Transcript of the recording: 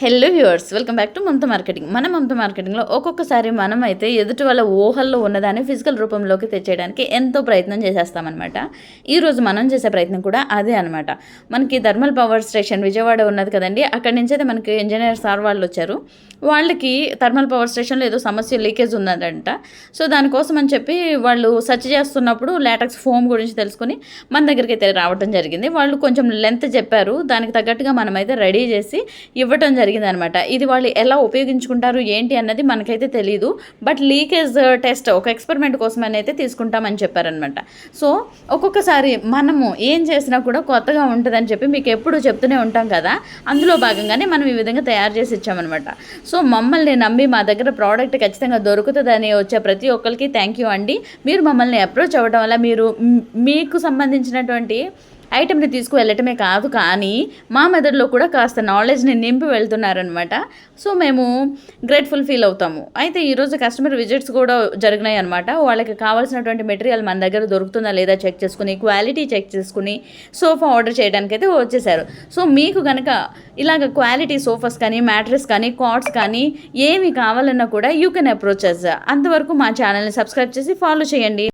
Hello viewers, welcome back to Mamata marketing. Mamata మార్కెటింగ్లో ఒక్కొక్కసారి మనం అయితే ఎదుటి వాళ్ళ ఊహల్లో ఉన్నదాన్ని ఫిజికల్ రూపంలోకి తెచ్చేయడానికి ఎంతో ప్రయత్నం చేసేస్తామన్నమాట. ఈరోజు మనం చేసే ప్రయత్నం కూడా అదే అనమాట. మనకి థర్మల్ పవర్ స్టేషన్ విజయవాడ ఉన్నది కదండి, అక్కడి నుంచి అయితే మనకి ఇంజనీర్ సార్ వాళ్ళు వచ్చారు. వాళ్ళకి థర్మల్ పవర్ స్టేషన్లో ఏదో సమస్య లీకేజ్ ఉన్నదంట. సో దానికోసం అని చెప్పి వాళ్ళు సెర్చ్ చేస్తున్నప్పుడు లాటెక్స్ ఫోమ్ గురించి తెలుసుకొని మన దగ్గరికి అయితే రావడం జరిగింది. వాళ్ళు కొంచెం లెంత్ చెప్పారు, దానికి తగ్గట్టుగా మనమైతే రెడీ చేసి ఇవ్వటం జరిగిందనమాట. ఇది వాళ్ళు ఎలా ఉపయోగించుకుంటారు ఏంటి అన్నది మనకైతే తెలియదు, బట్ లీకేజ్ టెస్ట్ ఒక ఎక్స్పెరిమెంట్ కోసం అయితే తీసుకుంటామని చెప్పారనమాట. సో ఒక్కొక్కసారి మనము ఏం చేసినా కూడా కొత్తగా ఉంటుందని చెప్పి మీకు ఎప్పుడు చెప్తూనే ఉంటాం కదా, అందులో భాగంగానే మనం ఈ విధంగా తయారు చేసి ఇచ్చామన్నమాట. సో మమ్మల్ని నమ్మి మా దగ్గర ప్రోడక్ట్ ఖచ్చితంగా దొరుకుతుందని వచ్చే ప్రతి ఒక్కరికి థ్యాంక్ యూ అండి. మీరు మమ్మల్ని అప్రోచ్ అవ్వడం వల్ల మీరు మీకు సంబంధించినటువంటి ఐటెంని తీసుకువెళ్ళటమే కాదు, కానీ మా మెదడులో కూడా కాస్త నాలెడ్జ్ని నింపి వెళ్తున్నారనమాట. సో మేము గ్రేట్ఫుల్ ఫీల్ అవుతాము. అయితే ఈరోజు కస్టమర్ విజిట్స్ కూడా జరిగినాయి అనమాట. వాళ్ళకి కావాల్సినటువంటి మెటీరియల్ మన దగ్గర దొరుకుతుందా లేదా చెక్ చేసుకుని, క్వాలిటీ చెక్ చేసుకుని సోఫా ఆర్డర్ చేయడానికి అయితే వచ్చేసారు. సో మీకు కనుక ఇలాగ క్వాలిటీ సోఫాస్ కానీ, మ్యాట్రెస్ కానీ, కాట్స్ కానీ ఏమి కావాలన్నా కూడా యూ కెన్ అప్రోచ్ అస్. అంతవరకు మా ఛానల్ని సబ్స్క్రైబ్ చేసి ఫాలో చేయండి.